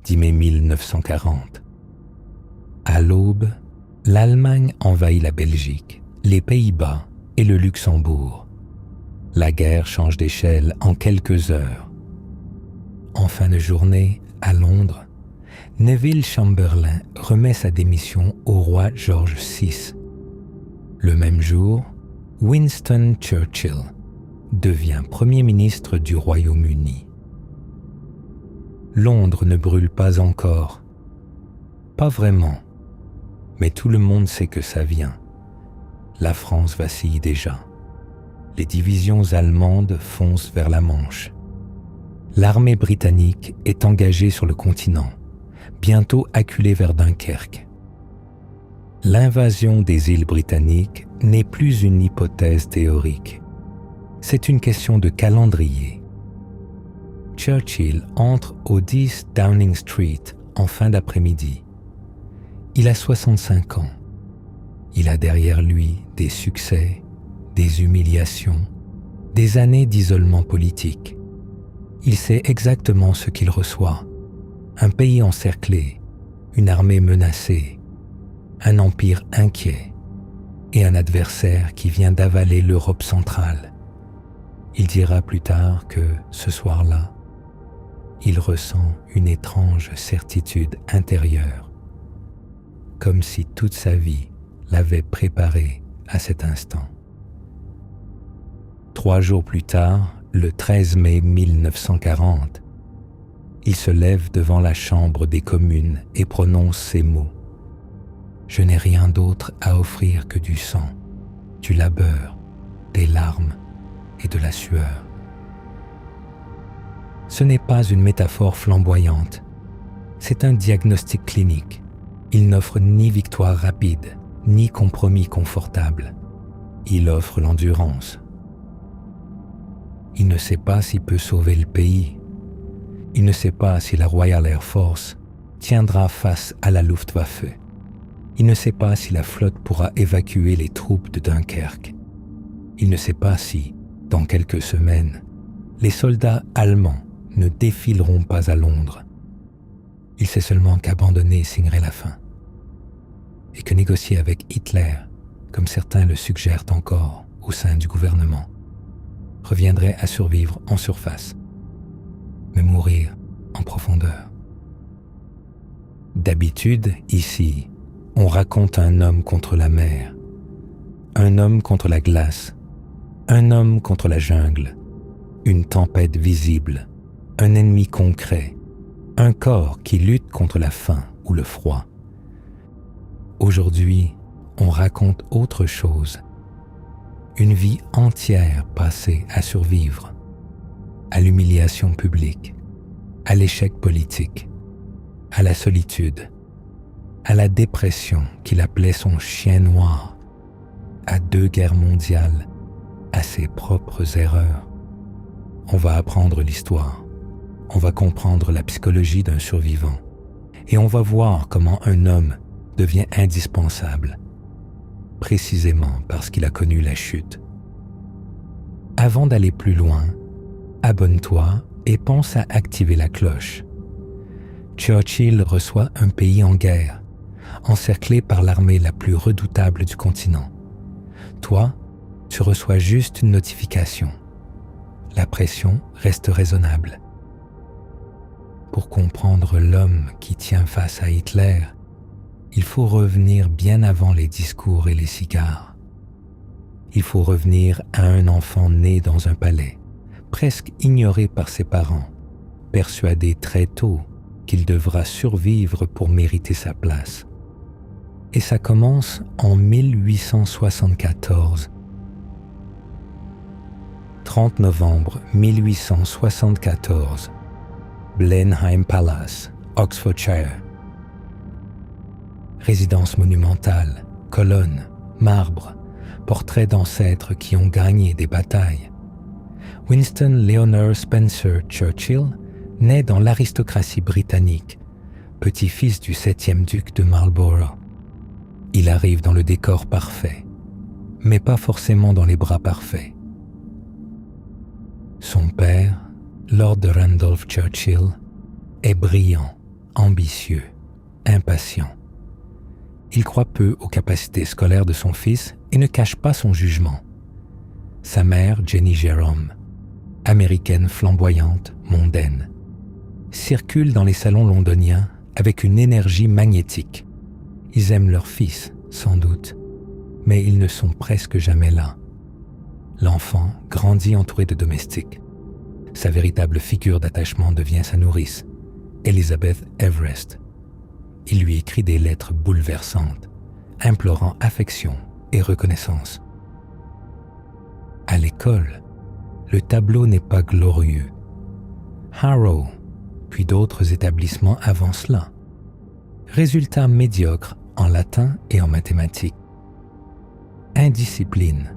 10 mai 1940. À l'aube, l'Allemagne envahit la Belgique, les Pays-Bas et le Luxembourg. La guerre change d'échelle en quelques heures. En fin de journée, à Londres, Neville Chamberlain remet sa démission au roi George VI. Le même jour, Winston Churchill devient Premier ministre du Royaume-Uni. Londres ne brûle pas encore. Pas vraiment. Mais tout le monde sait que ça vient. La France vacille déjà. Les divisions allemandes foncent vers la Manche. L'armée britannique est engagée sur le continent, bientôt acculée vers Dunkerque. L'invasion des îles britanniques n'est plus une hypothèse théorique. C'est une question de calendrier. Churchill entre au 10 Downing Street en fin d'après-midi. Il a 65 ans. Il a derrière lui des succès, des humiliations, des années d'isolement politique. Il sait exactement ce qu'il reçoit. Un pays encerclé, une armée menacée, un empire inquiet et un adversaire qui vient d'avaler l'Europe centrale. Il dira plus tard que, ce soir-là, il ressent une étrange certitude intérieure, comme si toute sa vie l'avait préparé à cet instant. 3 jours plus tard, le 13 mai 1940, il se lève devant la Chambre des communes et prononce ces mots. « Je n'ai rien d'autre à offrir que du sang, du labeur, des larmes et de la sueur. » Ce n'est pas une métaphore flamboyante, c'est un diagnostic clinique. Il n'offre ni victoire rapide, ni compromis confortable. Il offre l'endurance. Il ne sait pas s'il peut sauver le pays. Il ne sait pas si la Royal Air Force tiendra face à la Luftwaffe. Il ne sait pas si la flotte pourra évacuer les troupes de Dunkerque. Il ne sait pas si, dans quelques semaines, les soldats allemands ne défileront pas à Londres. Il sait seulement qu'abandonner signerait la fin. Et que négocier avec Hitler, comme certains le suggèrent encore au sein du gouvernement, reviendrait à survivre en surface, mais mourir en profondeur. D'habitude, ici, on raconte un homme contre la mer, un homme contre la glace, un homme contre la jungle, une tempête visible, un ennemi concret, un corps qui lutte contre la faim ou le froid. Aujourd'hui, on raconte autre chose. Une vie entière passée à survivre, à l'humiliation publique, à l'échec politique, à la solitude, à la dépression qu'il appelait son chien noir, à 2 guerres mondiales, à ses propres erreurs. On va apprendre l'histoire, on va comprendre la psychologie d'un survivant, et on va voir comment un homme devient indispensable, précisément parce qu'il a connu la chute. Avant d'aller plus loin, abonne-toi et pense à activer la cloche. Churchill reçoit un pays en guerre, encerclé par l'armée la plus redoutable du continent. Toi, tu reçois juste une notification. La pression reste raisonnable. Pour comprendre l'homme qui tient face à Hitler, il faut revenir bien avant les discours et les cigares. Il faut revenir à un enfant né dans un palais, presque ignoré par ses parents, persuadé très tôt qu'il devra survivre pour mériter sa place. Et ça commence en 1874. 30 novembre 1874, Blenheim Palace, Oxfordshire. Résidence monumentale, colonnes, marbre, portraits d'ancêtres qui ont gagné des batailles. Winston Leonard Spencer Churchill naît dans l'aristocratie britannique, petit-fils du 7e duc de Marlborough. Il arrive dans le décor parfait, mais pas forcément dans les bras parfaits. Son père, Lord Randolph Churchill, est brillant, ambitieux, impatient. Il croit peu aux capacités scolaires de son fils et ne cache pas son jugement. Sa mère, Jenny Jerome, américaine flamboyante, mondaine, circule dans les salons londoniens avec une énergie magnétique. Ils aiment leur fils, sans doute, mais ils ne sont presque jamais là. L'enfant grandit entouré de domestiques. Sa véritable figure d'attachement devient sa nourrice, Elizabeth Everest. Il lui écrit des lettres bouleversantes, implorant affection et reconnaissance. À l'école, le tableau n'est pas glorieux. Harrow, puis d'autres établissements avancent là. Résultats médiocres en latin et en mathématiques. Indiscipline.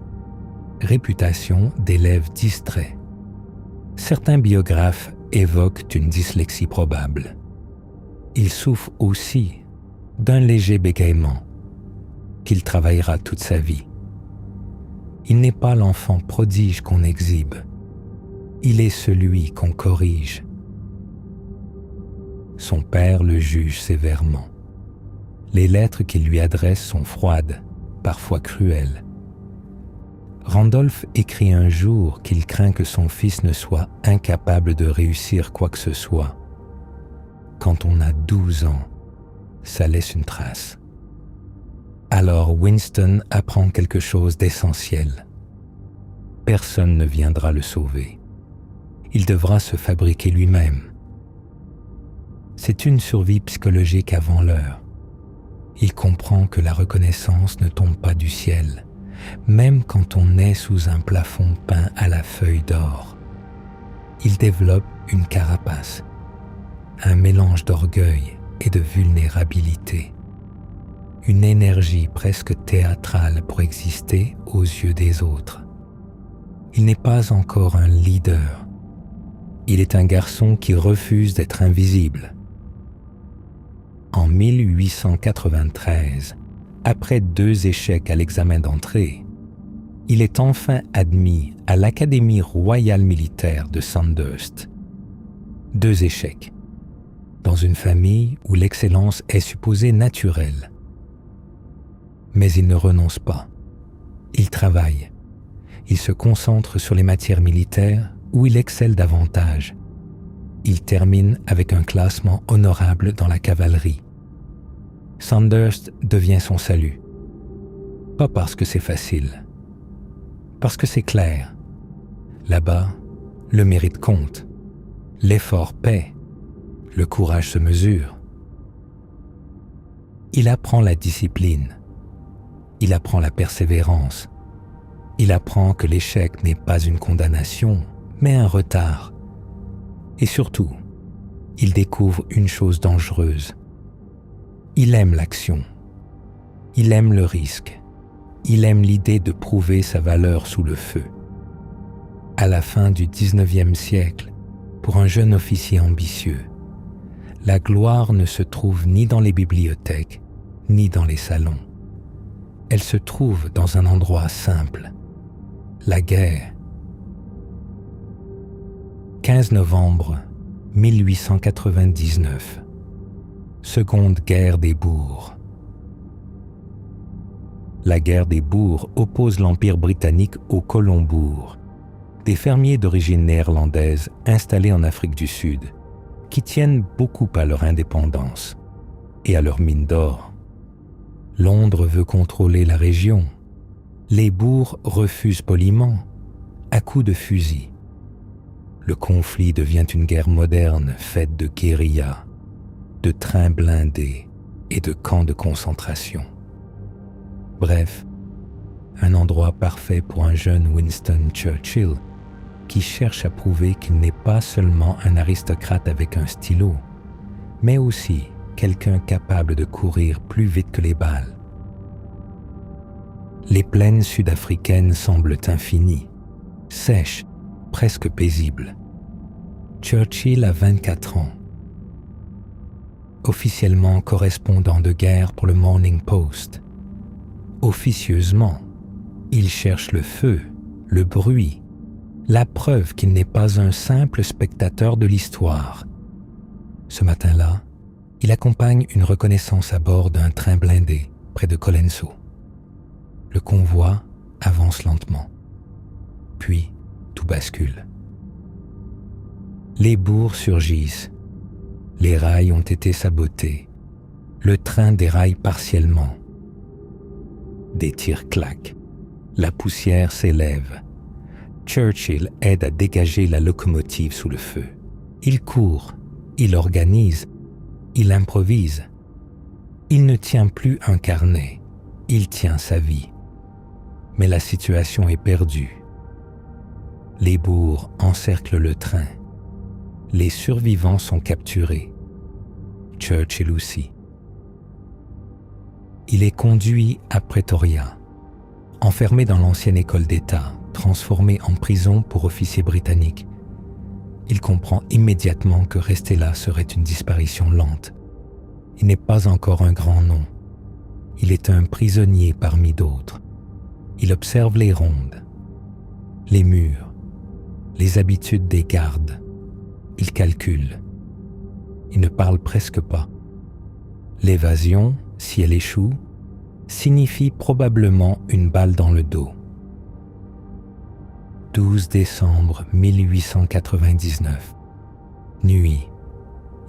Réputation d'élèves distraits. Certains biographes évoquent une dyslexie probable. Il souffre aussi d'un léger bégaiement qu'il travaillera toute sa vie. Il n'est pas l'enfant prodige qu'on exhibe. Il est celui qu'on corrige. Son père le juge sévèrement. Les lettres qu'il lui adresse sont froides, parfois cruelles. Randolph écrit un jour qu'il craint que son fils ne soit incapable de réussir quoi que ce soit. Quand on a 12 ans, ça laisse une trace. Alors Winston apprend quelque chose d'essentiel. Personne ne viendra le sauver. Il devra se fabriquer lui-même. C'est une survie psychologique avant l'heure. Il comprend que la reconnaissance ne tombe pas du ciel, même quand on est sous un plafond peint à la feuille d'or. Il développe une carapace, un mélange d'orgueil et de vulnérabilité, une énergie presque théâtrale pour exister aux yeux des autres. Il n'est pas encore un leader. Il est un garçon qui refuse d'être invisible. En 1893, après 2 échecs à l'examen d'entrée, il est enfin admis à l'Académie royale militaire de Sandhurst. 2 échecs, dans une famille où l'excellence est supposée naturelle. Mais il ne renonce pas. Il travaille. Il se concentre sur les matières militaires où il excelle davantage. Il termine avec un classement honorable dans la cavalerie. Sandhurst devient son salut. Pas parce que c'est facile, parce que c'est clair. Là-bas, le mérite compte, l'effort paie, le courage se mesure. Il apprend la discipline, il apprend la persévérance, il apprend que l'échec n'est pas une condamnation, mais un retard. Et surtout, il découvre une chose dangereuse. Il aime l'action, il aime le risque, il aime l'idée de prouver sa valeur sous le feu. À la fin du XIXe siècle, pour un jeune officier ambitieux, la gloire ne se trouve ni dans les bibliothèques, ni dans les salons. Elle se trouve dans un endroit simple, la guerre. 15 novembre 1899. Seconde guerre des bourgs. La guerre des bourgs oppose l'Empire britannique aux colons-bourgs, des fermiers d'origine néerlandaise installés en Afrique du Sud, qui tiennent beaucoup à leur indépendance et à leurs mines d'or. Londres veut contrôler la région. Les bourgs refusent poliment, à coups de fusil. Le conflit devient une guerre moderne faite de guérillas, de trains blindés et de camps de concentration. Bref, un endroit parfait pour un jeune Winston Churchill qui cherche à prouver qu'il n'est pas seulement un aristocrate avec un stylo, mais aussi quelqu'un capable de courir plus vite que les balles. Les plaines sud-africaines semblent infinies, sèches, presque paisibles. Churchill a 24 ans. Officiellement correspondant de guerre pour le Morning Post. Officieusement, il cherche le feu, le bruit, la preuve qu'il n'est pas un simple spectateur de l'histoire. Ce matin-là, Il accompagne une reconnaissance à bord d'un train blindé près de Colenso. Le convoi avance lentement. Puis, tout bascule. Les bourgs surgissent. Les rails ont été sabotés. Le train déraille partiellement. Des tirs claquent. La poussière s'élève. Churchill aide à dégager la locomotive sous le feu. Il court, il organise, il improvise. Il ne tient plus un carnet, il tient sa vie. Mais la situation est perdue. Les bourgs encerclent le train. Les survivants sont capturés. Churchill aussi. Il est conduit à Pretoria, enfermé dans l'ancienne école d'État, transformé en prison pour officiers britanniques. Il comprend immédiatement que rester là serait une disparition lente. Il n'est pas encore un grand nom. Il est un prisonnier parmi d'autres. Il observe les rondes, les murs, les habitudes des gardes. Il calcule. Il ne parle presque pas. L'évasion, si elle échoue, signifie probablement une balle dans le dos. 12 décembre 1899. Nuit.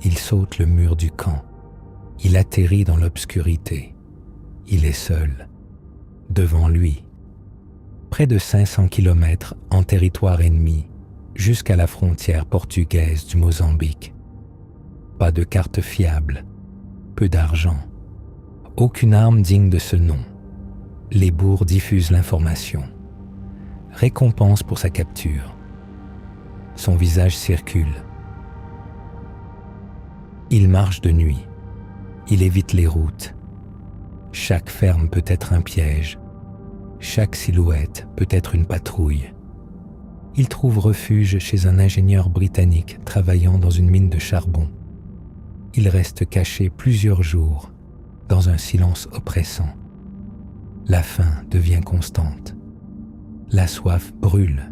Il saute le mur du camp. Il atterrit dans l'obscurité. Il est seul. Devant lui. Près de 500 kilomètres en territoire ennemi, jusqu'à la frontière portugaise du Mozambique. Pas de carte fiable. Peu d'argent. Aucune arme digne de ce nom. Les bourgs diffusent l'information. Récompense pour sa capture. Son visage circule. Il marche de nuit. Il évite les routes. Chaque ferme peut être un piège. Chaque silhouette peut être une patrouille. Il trouve refuge chez un ingénieur britannique travaillant dans une mine de charbon. Il reste caché plusieurs jours, dans un silence oppressant. La faim devient constante. La soif brûle.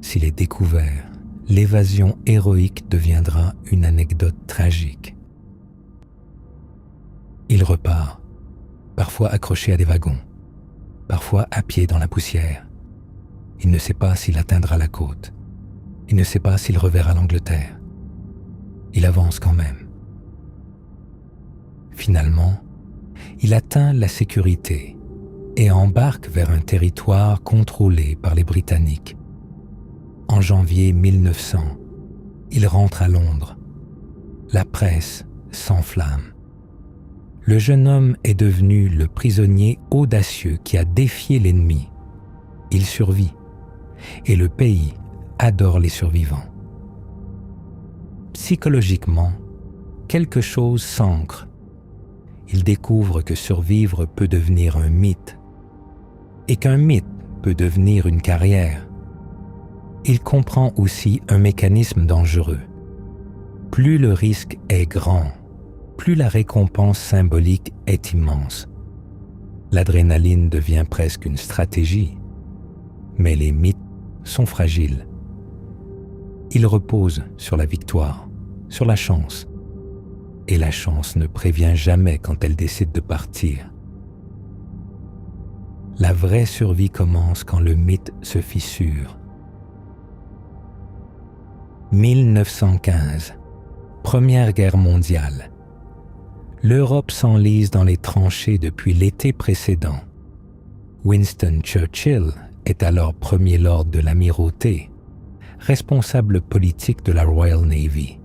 S'il est découvert, l'évasion héroïque deviendra une anecdote tragique. Il repart, parfois accroché à des wagons, parfois à pied dans la poussière. Il ne sait pas s'il atteindra la côte. Il ne sait pas s'il reverra l'Angleterre. Il avance quand même. Finalement, il atteint la sécurité et embarque vers un territoire contrôlé par les Britanniques. En janvier 1900, il rentre à Londres. La presse s'enflamme. Le jeune homme est devenu le prisonnier audacieux qui a défié l'ennemi. Il survit, et le pays adore les survivants. Psychologiquement, quelque chose s'ancre. Il découvre que survivre peut devenir un mythe, et qu'un mythe peut devenir une carrière. Il comprend aussi un mécanisme dangereux. Plus le risque est grand, plus la récompense symbolique est immense. L'adrénaline devient presque une stratégie, mais les mythes sont fragiles. Ils reposent sur la victoire, sur la chance, et la chance ne prévient jamais quand elle décide de partir. La vraie survie commence quand le mythe se fissure. 1915, Première Guerre mondiale. L'Europe s'enlise dans les tranchées depuis l'été précédent. Winston Churchill est alors premier lord de l'Amirauté, responsable politique de la Royal Navy.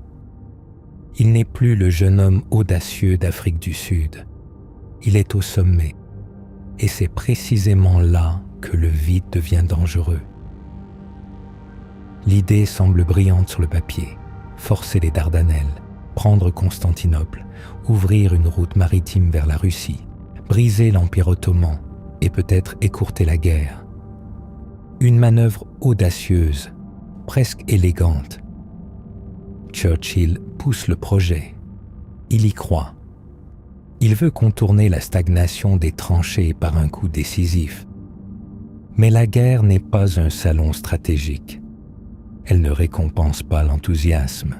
Il n'est plus le jeune homme audacieux d'Afrique du Sud. Il est au sommet, et c'est précisément là que le vide devient dangereux. L'idée semble brillante sur le papier, forcer les Dardanelles, prendre Constantinople, ouvrir une route maritime vers la Russie, briser l'Empire ottoman et peut-être écourter la guerre. Une manœuvre audacieuse, presque élégante. Churchill pousse le projet. Il y croit. Il veut contourner la stagnation des tranchées par un coup décisif. Mais la guerre n'est pas un salon stratégique. Elle ne récompense pas l'enthousiasme.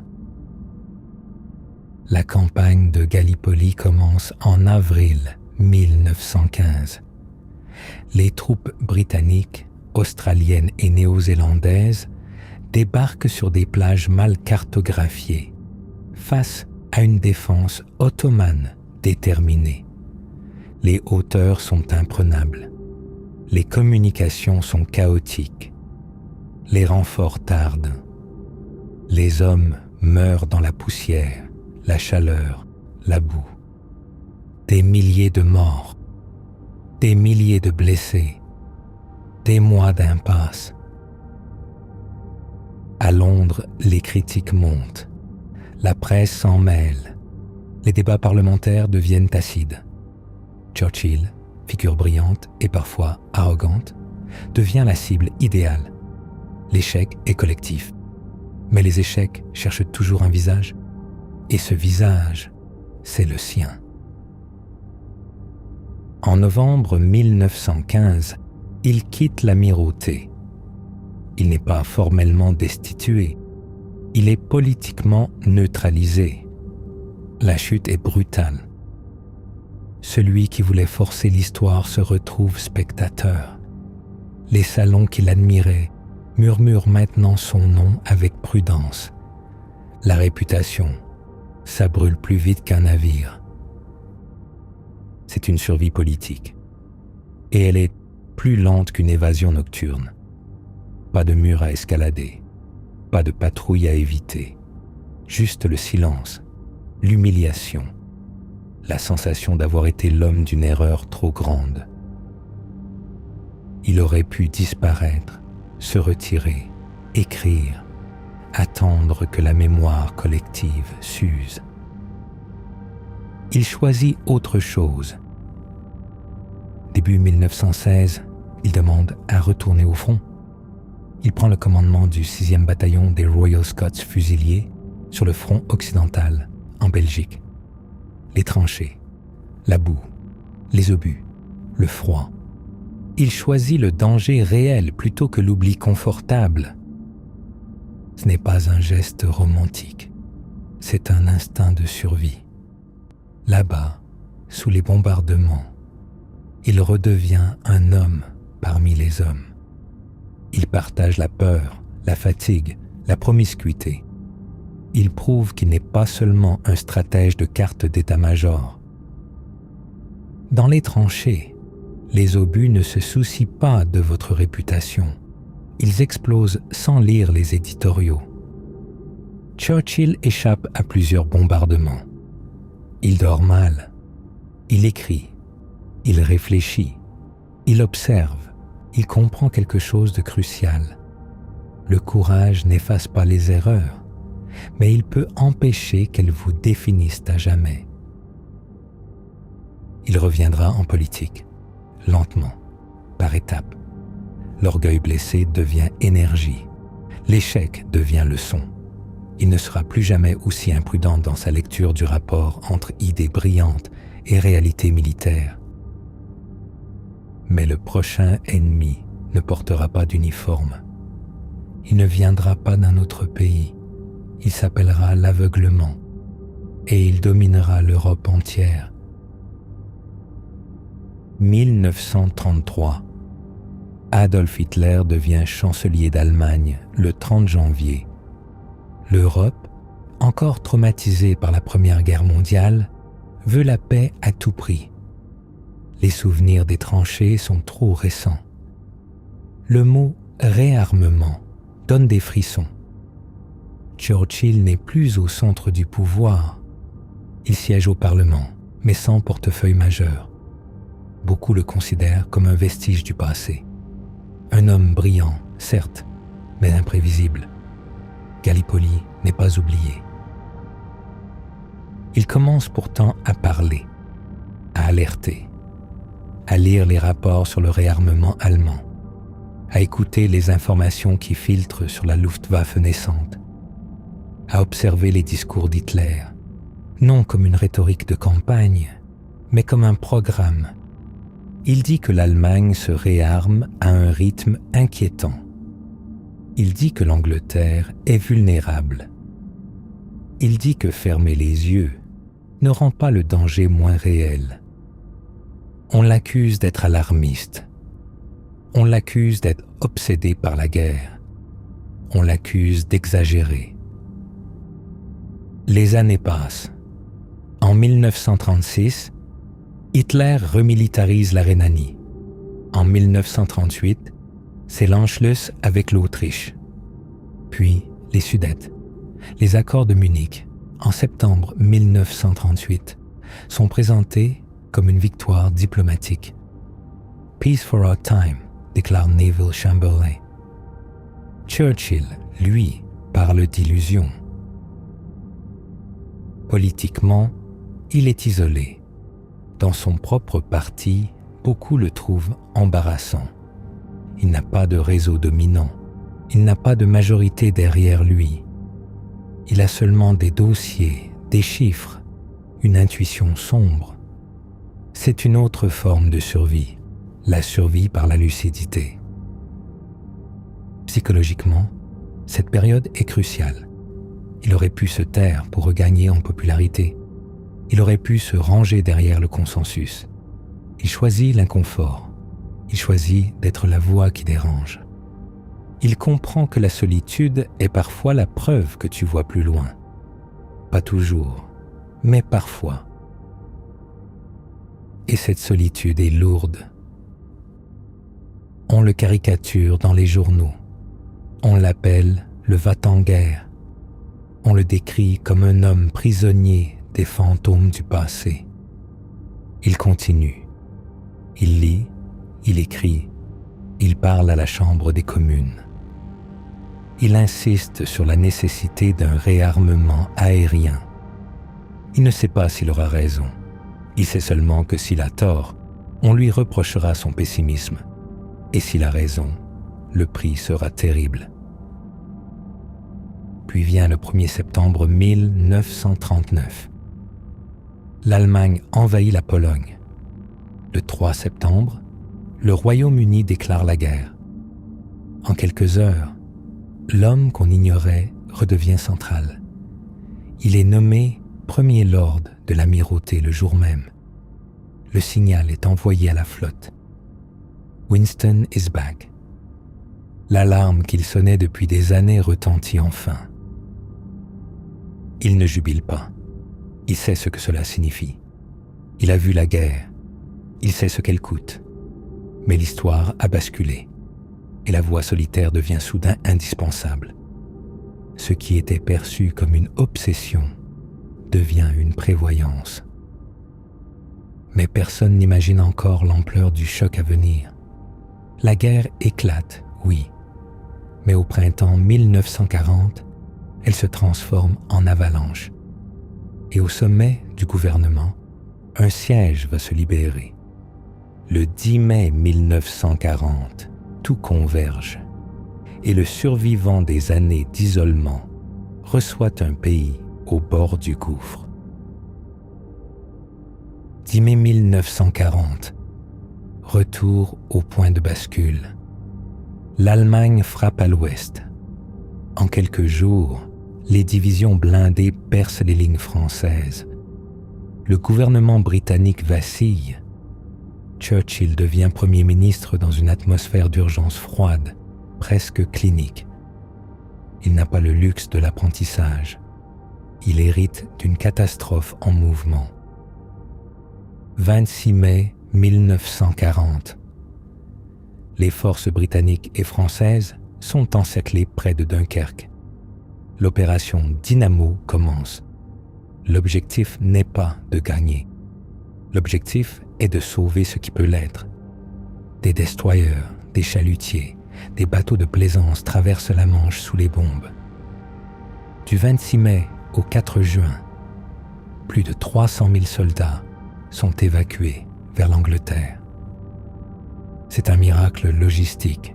La campagne de Gallipoli commence en avril 1915. Les troupes britanniques, australiennes et néo-zélandaises débarquent sur des plages mal cartographiées, face à une défense ottomane déterminée. Les hauteurs sont imprenables. Les communications sont chaotiques. Les renforts tardent. Les hommes meurent dans la poussière, la chaleur, la boue. Des milliers de morts, des milliers de blessés, des mois d'impasse. À Londres, les critiques montent. La presse s'en mêle. Les débats parlementaires deviennent acides. Churchill, figure brillante et parfois arrogante, devient la cible idéale. L'échec est collectif. Mais les échecs cherchent toujours un visage. Et ce visage, c'est le sien. En novembre 1915, il quitte l'amirauté. Il n'est pas formellement destitué. Il est politiquement neutralisé. La chute est brutale. Celui qui voulait forcer l'histoire se retrouve spectateur. Les salons qu'il admirait murmurent maintenant son nom avec prudence. La réputation, ça brûle plus vite qu'un navire. C'est une survie politique. Et elle est plus lente qu'une évasion nocturne. Pas de mur à escalader, pas de patrouille à éviter. Juste le silence, l'humiliation, la sensation d'avoir été l'homme d'une erreur trop grande. Il aurait pu disparaître, se retirer, écrire, attendre que la mémoire collective s'use. Il choisit autre chose. Début 1916, il demande à retourner au front. Il prend le commandement du 6e bataillon des Royal Scots Fusiliers sur le front occidental, en Belgique. Les tranchées, la boue, les obus, le froid. Il choisit le danger réel plutôt que l'oubli confortable. Ce n'est pas un geste romantique, c'est un instinct de survie. Là-bas, sous les bombardements, il redevient un homme parmi les hommes. Il partage la peur, la fatigue, la promiscuité. Il prouve qu'il n'est pas seulement un stratège de cartes d'état-major. Dans les tranchées, les obus ne se soucient pas de votre réputation. Ils explosent sans lire les éditoriaux. Churchill échappe à plusieurs bombardements. Il dort mal. Il écrit. Il réfléchit. Il observe. Il comprend quelque chose de crucial. Le courage n'efface pas les erreurs, mais il peut empêcher qu'elles vous définissent à jamais. Il reviendra en politique, lentement, par étapes. L'orgueil blessé devient énergie. L'échec devient leçon. Il ne sera plus jamais aussi imprudent dans sa lecture du rapport entre idées brillantes et réalité militaire. Mais le prochain ennemi ne portera pas d'uniforme. Il ne viendra pas d'un autre pays. Il s'appellera l'aveuglement et il dominera l'Europe entière. 1933. Adolf Hitler devient chancelier d'Allemagne le 30 janvier. L'Europe, encore traumatisée par la Première Guerre mondiale, veut la paix à tout prix. Les souvenirs des tranchées sont trop récents. Le mot « réarmement » donne des frissons. Churchill n'est plus au centre du pouvoir. Il siège au Parlement, mais sans portefeuille majeur. Beaucoup le considèrent comme un vestige du passé. Un homme brillant, certes, mais imprévisible. Gallipoli n'est pas oublié. Il commence pourtant à parler, à alerter, à lire les rapports sur le réarmement allemand, à écouter les informations qui filtrent sur la Luftwaffe naissante, à observer les discours d'Hitler, non comme une rhétorique de campagne, mais comme un programme. Il dit que l'Allemagne se réarme à un rythme inquiétant. Il dit que l'Angleterre est vulnérable. Il dit que fermer les yeux ne rend pas le danger moins réel. On l'accuse d'être alarmiste. On l'accuse d'être obsédé par la guerre. On l'accuse d'exagérer. Les années passent. En 1936, Hitler remilitarise la Rhénanie. En 1938, c'est l'Anschluss avec l'Autriche. Puis les Sudètes. Les accords de Munich, en septembre 1938, sont présentés comme une victoire diplomatique. « Peace for our time », déclare Neville Chamberlain. Churchill, lui, parle d'illusion. Politiquement, il est isolé. Dans son propre parti, beaucoup le trouvent embarrassant. Il n'a pas de réseau dominant. Il n'a pas de majorité derrière lui. Il a seulement des dossiers, des chiffres, une intuition sombre. C'est une autre forme de survie, la survie par la lucidité. Psychologiquement, cette période est cruciale. Il aurait pu se taire pour regagner en popularité. Il aurait pu se ranger derrière le consensus. Il choisit l'inconfort. Il choisit d'être la voix qui dérange. Il comprend que la solitude est parfois la preuve que tu vois plus loin. Pas toujours, mais parfois. Et cette solitude est lourde. On le caricature dans les journaux. On l'appelle le va-t-en-guerre. On le décrit comme un homme prisonnier des fantômes du passé. Il continue. Il lit, il écrit, il parle à la Chambre des communes. Il insiste sur la nécessité d'un réarmement aérien. Il ne sait pas s'il aura raison. Il sait seulement que s'il a tort, on lui reprochera son pessimisme. Et s'il a raison, le prix sera terrible. Puis vient le 1er septembre 1939. L'Allemagne envahit la Pologne. Le 3 septembre, le Royaume-Uni déclare la guerre. En quelques heures, l'homme qu'on ignorait redevient central. Il est nommé premier lord de l'amirauté le jour même. Le signal est envoyé à la flotte. Winston is back. L'alarme qu'il sonnait depuis des années retentit enfin. Il ne jubile pas. Il sait ce que cela signifie. Il a vu la guerre. Il sait ce qu'elle coûte. Mais l'histoire a basculé. Et la voie solitaire devient soudain indispensable. Ce qui était perçu comme une obsession devient une prévoyance. Mais personne n'imagine encore l'ampleur du choc à venir. La guerre éclate, oui, mais au printemps 1940, elle se transforme en avalanche. Et au sommet du gouvernement, un siège va se libérer. Le 10 mai 1940, tout converge, et le survivant des années d'isolement reçoit un pays au bord du gouffre. 10 mai 1940, retour au point de bascule. L'Allemagne frappe à l'ouest. En quelques jours, les divisions blindées percent les lignes françaises. Le gouvernement britannique vacille. Churchill devient Premier ministre dans une atmosphère d'urgence froide, presque clinique. Il n'a pas le luxe de l'apprentissage. Il hérite d'une catastrophe en mouvement. 26 mai 1940. Les forces britanniques et françaises sont encerclées près de Dunkerque. L'opération Dynamo commence. L'objectif n'est pas de gagner. L'objectif est de sauver ce qui peut l'être. Des destroyers, des chalutiers, des bateaux de plaisance traversent la Manche sous les bombes. Du 26 mai au 4 juin, plus de 300 000 soldats sont évacués vers l'Angleterre. C'est un miracle logistique.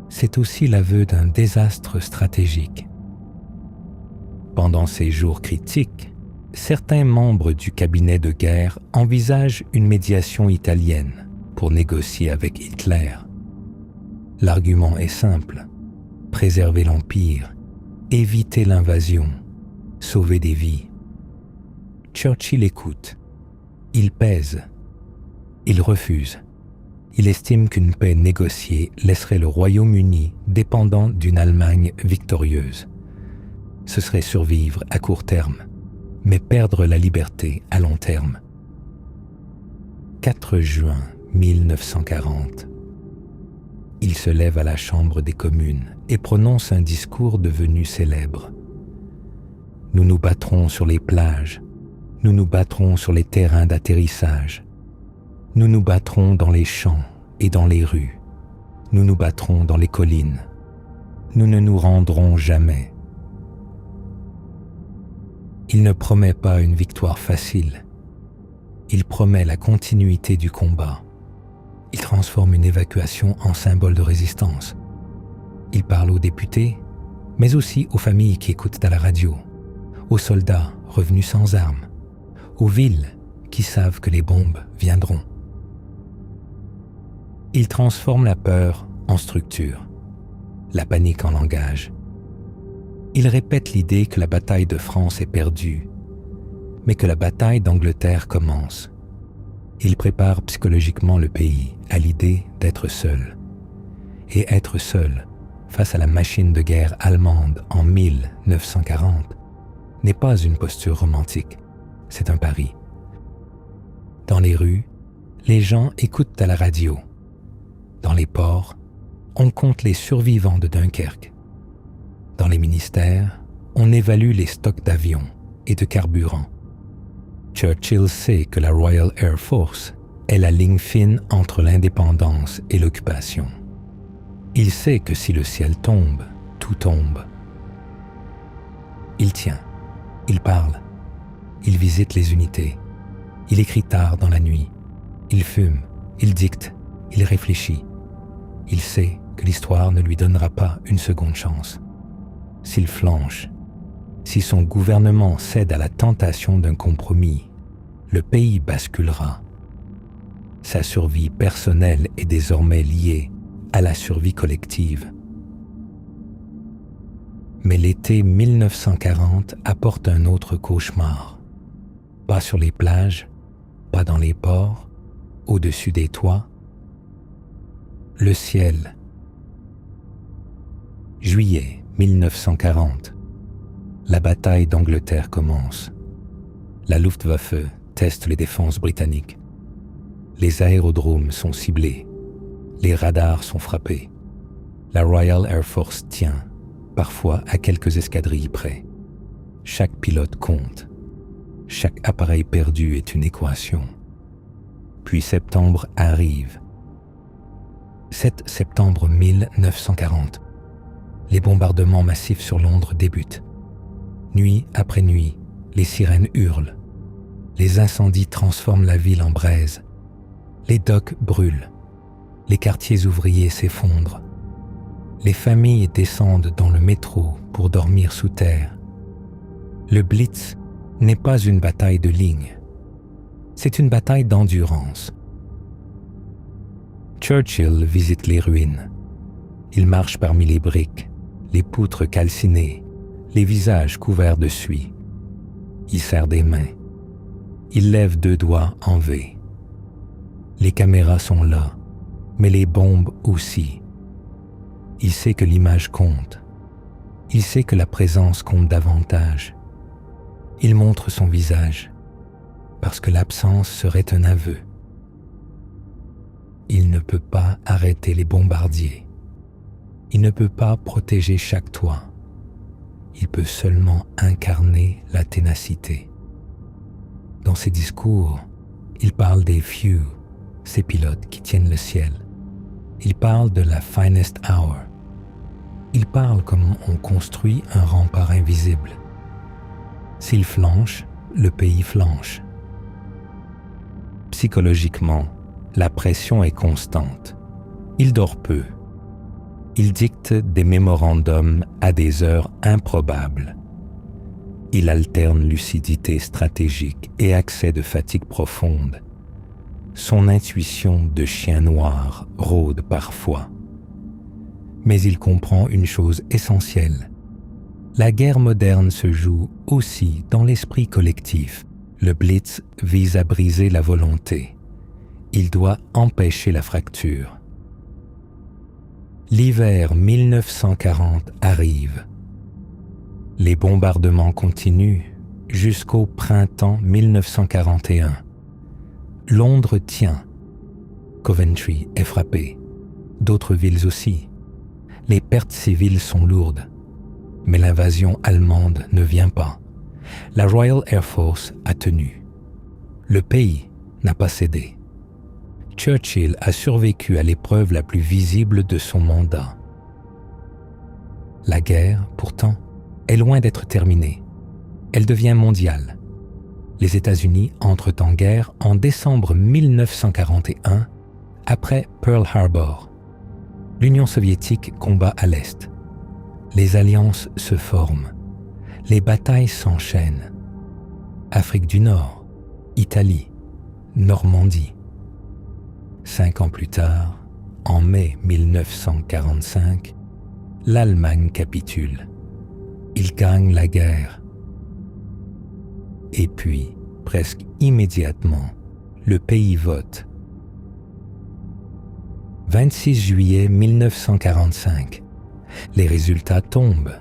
C'est aussi l'aveu d'un désastre stratégique. Pendant ces jours critiques, certains membres du cabinet de guerre envisagent une médiation italienne pour négocier avec Hitler. L'argument est simple: préserver l'Empire, éviter l'invasion, sauver des vies. Churchill écoute. Il pèse. Il refuse. Il estime qu'une paix négociée laisserait le Royaume-Uni dépendant d'une Allemagne victorieuse. Ce serait survivre à court terme, mais perdre la liberté à long terme. 4 juin 1940. Il se lève à la Chambre des communes et prononce un discours devenu célèbre. Nous nous battrons sur les plages, nous nous battrons sur les terrains d'atterrissage, nous nous battrons dans les champs et dans les rues, nous nous battrons dans les collines, nous ne nous rendrons jamais. Il ne promet pas une victoire facile, il promet la continuité du combat. Il transforme une évacuation en symbole de résistance. Il parle aux députés, mais aussi aux familles qui écoutent à la radio, aux soldats revenus sans armes, aux villes qui savent que les bombes viendront. Il transforme la peur en structure, la panique en langage. Il répète l'idée que la bataille de France est perdue, mais que la bataille d'Angleterre commence. Il prépare psychologiquement le pays à l'idée d'être seul. Et être seul face à la machine de guerre allemande en 1940 n'est pas une posture romantique, c'est un pari. Dans les rues, les gens écoutent à la radio. Dans les ports, on compte les survivants de Dunkerque. Dans les ministères, on évalue les stocks d'avions et de carburant. Churchill sait que la Royal Air Force est la ligne fine entre l'indépendance et l'occupation. Il sait que si le ciel tombe, tout tombe. Il tient, il parle, il visite les unités, il écrit tard dans la nuit, il fume, il dicte, il réfléchit. Il sait que l'histoire ne lui donnera pas une seconde chance. S'il flanche, si son gouvernement cède à la tentation d'un compromis, le pays basculera. Sa survie personnelle est désormais liée à la survie collective. Mais l'été 1940 apporte un autre cauchemar. Pas sur les plages, pas dans les ports, au-dessus des toits. Le ciel. Juillet 1940. La bataille d'Angleterre commence. La Luftwaffe teste les défenses britanniques. Les aérodromes sont ciblés. Les radars sont frappés. La Royal Air Force tient, parfois à quelques escadrilles près. Chaque pilote compte. Chaque appareil perdu est une équation. Puis septembre arrive. 7 septembre 1940. Les bombardements massifs sur Londres débutent. Nuit après nuit, les sirènes hurlent. Les incendies transforment la ville en braise. Les docks brûlent. Les quartiers ouvriers s'effondrent. Les familles descendent dans le métro pour dormir sous terre. Le Blitz n'est pas une bataille de ligne. C'est une bataille d'endurance. Churchill visite les ruines. Il marche parmi les briques, les poutres calcinées, les visages couverts de suie. Il serre des mains. Il lève 2 doigts en V. Les caméras sont là, mais les bombes aussi. Il sait que l'image compte. Il sait que la présence compte davantage. Il montre son visage, parce que l'absence serait un aveu. Il ne peut pas arrêter les bombardiers. Il ne peut pas protéger chaque toit. Il peut seulement incarner la ténacité. Dans ses discours, il parle des few, ces pilotes qui tiennent le ciel. Il parle de la finest hour. Il parle comme on construit un rempart invisible. S'il flanche, le pays flanche. Psychologiquement, la pression est constante. Il dort peu. Il dicte des mémorandums à des heures improbables. Il alterne lucidité stratégique et accès de fatigue profonde. Son intuition de chien noir rôde parfois. Mais il comprend une chose essentielle. La guerre moderne se joue aussi dans l'esprit collectif, Le Blitz vise à briser la volonté. Il doit empêcher la fracture. L'hiver 1940 arrive. Les bombardements continuent jusqu'au printemps 1941. Londres tient. Coventry est frappé. D'autres villes aussi. Les pertes civiles sont lourdes. Mais l'invasion allemande ne vient pas. La Royal Air Force a tenu. Le pays n'a pas cédé. Churchill a survécu à l'épreuve la plus visible de son mandat. La guerre, pourtant, est loin d'être terminée. Elle devient mondiale. Les États-Unis entrent en guerre en décembre 1941, après Pearl Harbor. L'Union soviétique combat à l'Est. Les alliances se forment. Les batailles s'enchaînent. Afrique du Nord, Italie, Normandie. 5 ans plus tard, en mai 1945, l'Allemagne capitule. Il gagne la guerre. Et puis, presque immédiatement, le pays vote. 26 juillet 1945, les résultats tombent.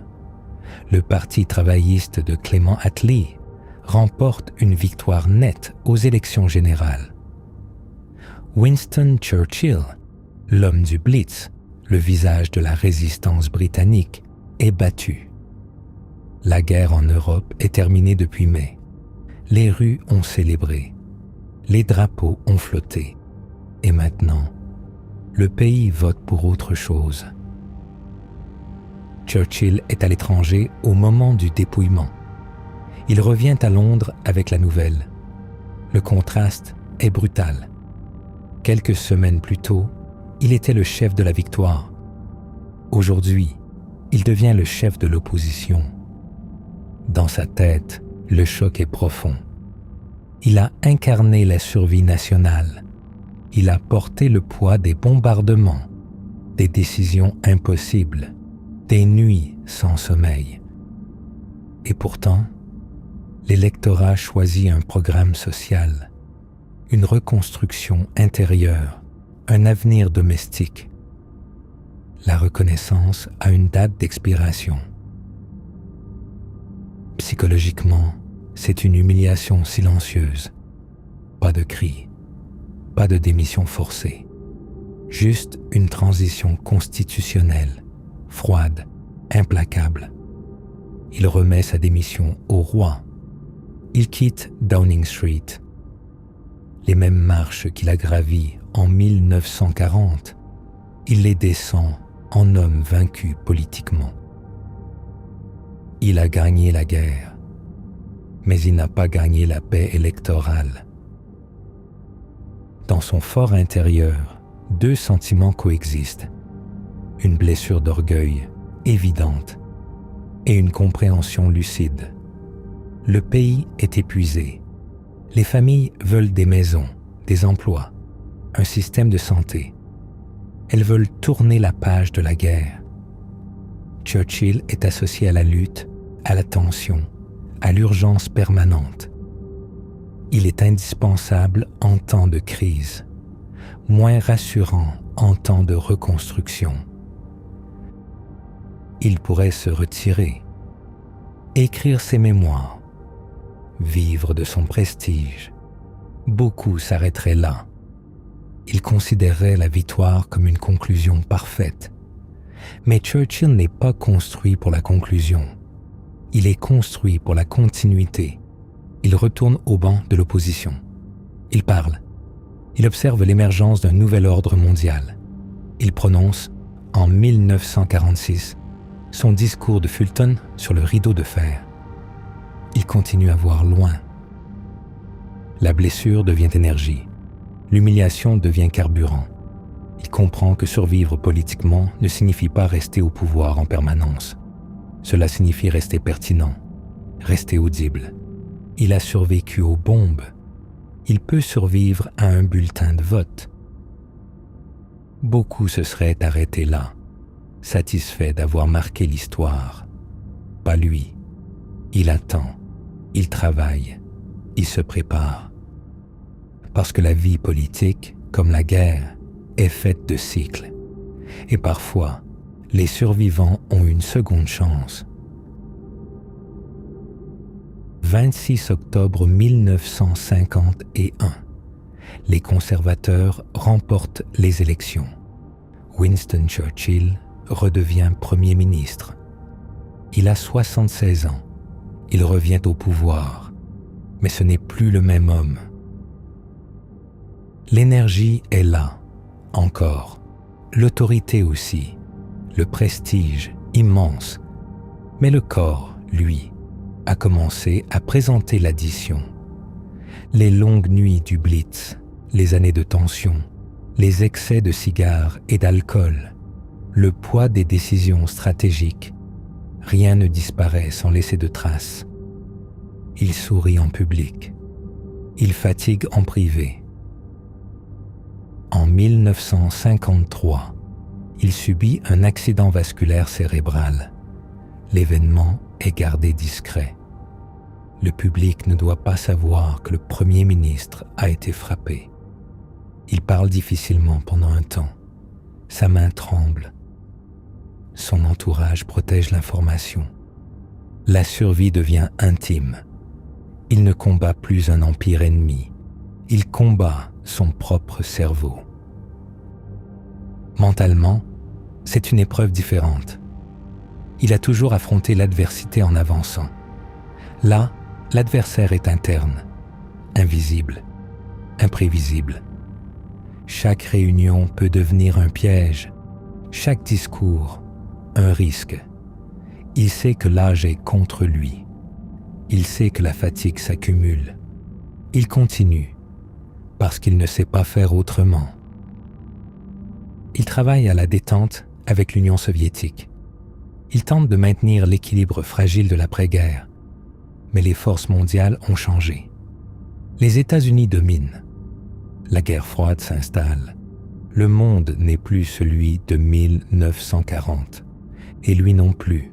Le Parti travailliste de Clément Attlee remporte une victoire nette aux élections générales. Winston Churchill, l'homme du Blitz, le visage de la résistance britannique, est battu. La guerre en Europe est terminée depuis mai. Les rues ont célébré. Les drapeaux ont flotté. Et maintenant, le pays vote pour autre chose. Churchill est à l'étranger au moment du dépouillement. Il revient à Londres avec la nouvelle. Le contraste est brutal. Quelques semaines plus tôt, il était le chef de la victoire. Aujourd'hui, il devient le chef de l'opposition. Dans sa tête, le choc est profond. Il a incarné la survie nationale. Il a porté le poids des bombardements, des décisions impossibles, des nuits sans sommeil. Et pourtant, l'électorat choisit un programme social, une reconstruction intérieure, un avenir domestique. La reconnaissance a une date d'expiration. Psychologiquement, c'est une humiliation silencieuse. Pas de cris, pas de démission forcée. Juste une transition constitutionnelle, froide, implacable. Il remet sa démission au roi. Il quitte Downing Street. Les mêmes marches qu'il a gravies en 1940, il les descend en homme vaincu politiquement. Il a gagné la guerre, mais il n'a pas gagné la paix électorale. Dans son fort intérieur, 2 sentiments coexistent. Une blessure d'orgueil évidente et une compréhension lucide. Le pays est épuisé. Les familles veulent des maisons, des emplois, un système de santé. Elles veulent tourner la page de la guerre. Churchill est associé à la lutte, à la tension, à l'urgence permanente. Il est indispensable en temps de crise, moins rassurant en temps de reconstruction. Il pourrait se retirer, écrire ses mémoires, vivre de son prestige. Beaucoup s'arrêteraient là. Il considérerait la victoire comme une conclusion parfaite. Mais Churchill n'est pas construit pour la conclusion. Il est construit pour la continuité. Il retourne au banc de l'opposition. Il parle. Il observe l'émergence d'un nouvel ordre mondial. Il prononce, en 1946, son discours de Fulton sur le rideau de fer. Il continue à voir loin. La blessure devient énergie. L'humiliation devient carburant. Il comprend que survivre politiquement ne signifie pas rester au pouvoir en permanence. Cela signifie rester pertinent, rester audible. Il a survécu aux bombes. Il peut survivre à un bulletin de vote. Beaucoup se seraient arrêtés là, satisfaits d'avoir marqué l'histoire. Pas lui. Il attend, il travaille, il se prépare. Parce que la vie politique, comme la guerre, est faite de cycles. Et parfois, les survivants ont une seconde chance. 26 octobre 1951, les conservateurs remportent les élections. Winston Churchill redevient Premier ministre. Il a 76 ans. Il revient au pouvoir. Mais ce n'est plus le même homme. L'énergie est là, encore. L'autorité aussi. Le prestige, immense. Mais le corps, lui, a commencé à présenter l'addition. Les longues nuits du Blitz, les années de tension, les excès de cigares et d'alcool, le poids des décisions stratégiques, rien ne disparaît sans laisser de traces. Il sourit en public. Il fatigue en privé. En 1953, il subit un accident vasculaire cérébral. L'événement est gardé discret. Le public ne doit pas savoir que le Premier ministre a été frappé. Il parle difficilement pendant un temps. Sa main tremble. Son entourage protège l'information. La survie devient intime. Il ne combat plus un empire ennemi. Il combat son propre cerveau. Mentalement, c'est une épreuve différente. Il a toujours affronté l'adversité en avançant. Là, l'adversaire est interne, invisible, imprévisible. Chaque réunion peut devenir un piège, chaque discours, un risque. Il sait que l'âge est contre lui. Il sait que la fatigue s'accumule. Il continue, parce qu'il ne sait pas faire autrement. Il travaille à la détente avec l'Union soviétique. Il tente de maintenir l'équilibre fragile de l'après-guerre. Mais les forces mondiales ont changé. Les États-Unis dominent. La guerre froide s'installe. Le monde n'est plus celui de 1940, et lui non plus.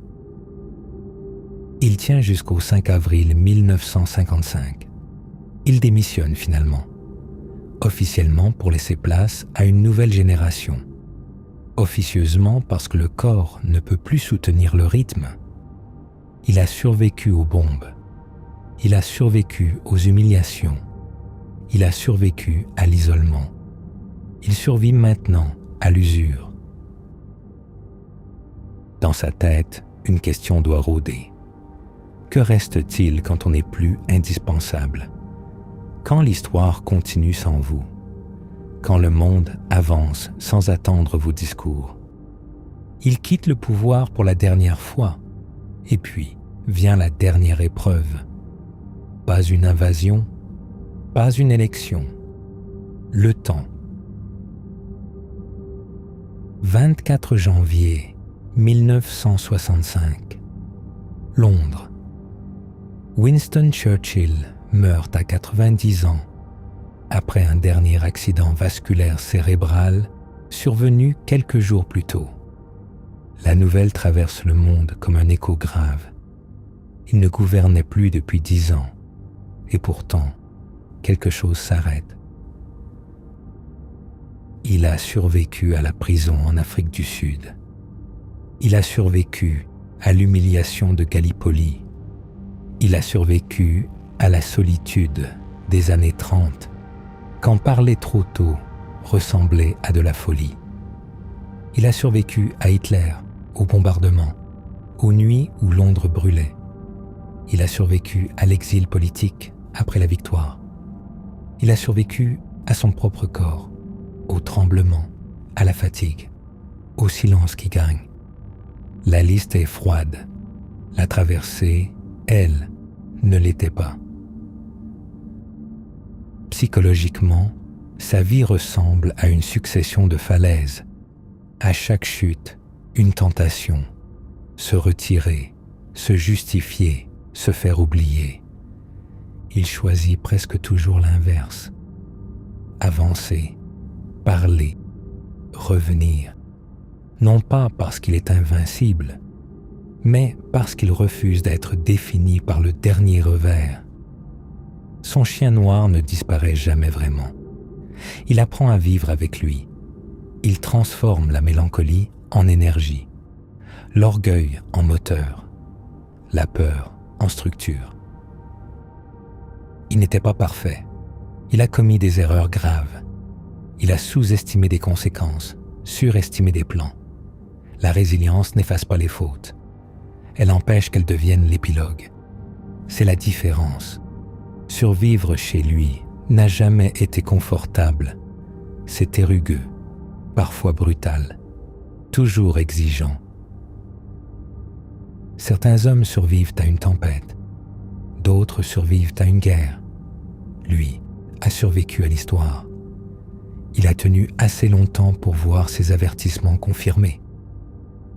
Il tient jusqu'au 5 avril 1955. Il démissionne finalement, officiellement pour laisser place à une nouvelle génération, officieusement parce que le corps ne peut plus soutenir le rythme. Il a survécu aux bombes. Il a survécu aux humiliations. Il a survécu à l'isolement. Il survit maintenant à l'usure. Dans sa tête, une question doit rôder. Que reste-t-il quand on n'est plus indispensable? Quand l'histoire continue sans vous? Quand le monde avance sans attendre vos discours? Il quitte le pouvoir pour la dernière fois. Et puis vient la dernière épreuve. Pas une invasion, pas une élection. Le temps. 24 janvier 1965. Londres. Winston Churchill meurt à 90 ans après un dernier accident vasculaire cérébral survenu quelques jours plus tôt. La nouvelle traverse le monde comme un écho grave. Il ne gouvernait plus depuis 10 ans. Et pourtant, quelque chose s'arrête. Il a survécu à la prison en Afrique du Sud. Il a survécu à l'humiliation de Gallipoli. Il a survécu à la solitude des années 30, quand parler trop tôt ressemblait à de la folie. Il a survécu à Hitler, au bombardement, aux nuits où Londres brûlait. Il a survécu à l'exil politique après la victoire. Il a survécu à son propre corps, au tremblement, à la fatigue, au silence qui gagne. La liste est froide. La traversée, elle, ne l'était pas. Psychologiquement, sa vie ressemble à une succession de falaises. À chaque chute, une tentation. Se retirer, se justifier, se faire oublier. Il choisit presque toujours l'inverse. Avancer, parler, revenir. Non pas parce qu'il est invincible, mais parce qu'il refuse d'être défini par le dernier revers. son chien noir ne disparaît jamais vraiment. Il apprend à vivre avec lui. Il transforme la mélancolie en énergie, l'orgueil en moteur, la peur en structure. Il n'était pas parfait. Il a commis des erreurs graves. Il a sous-estimé des conséquences, surestimé des plans. La résilience n'efface pas les fautes. Elle empêche qu'elles deviennent l'épilogue. C'est la différence. Survivre chez lui n'a jamais été confortable. C'est rugueux, parfois brutal, toujours exigeant. Certains hommes survivent à une tempête, d'autres survivent à une guerre. Lui a survécu à l'histoire. Il a tenu assez longtemps pour voir ses avertissements confirmés,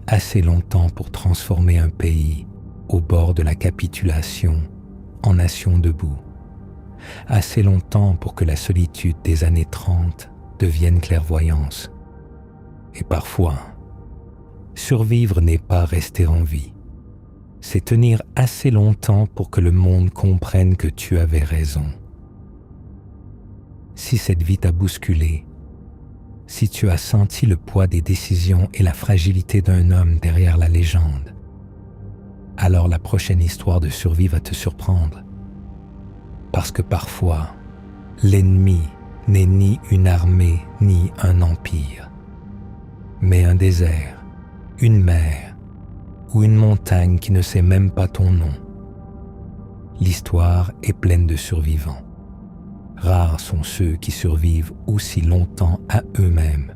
assez longtemps pour transformer un pays au bord de la capitulation en nation debout, assez longtemps pour que la solitude des années 30 devienne clairvoyance. Et parfois, survivre n'est pas rester en vie, c'est tenir assez longtemps pour que le monde comprenne que tu avais raison. Si cette vie t'a bousculé, si tu as senti le poids des décisions et la fragilité d'un homme derrière la légende, alors la prochaine histoire de survie va te surprendre. Parce que parfois, l'ennemi n'est ni une armée ni un empire, mais un désert, une mer ou une montagne qui ne sait même pas ton nom. L'histoire est pleine de survivants. Rares sont ceux qui survivent aussi longtemps à eux-mêmes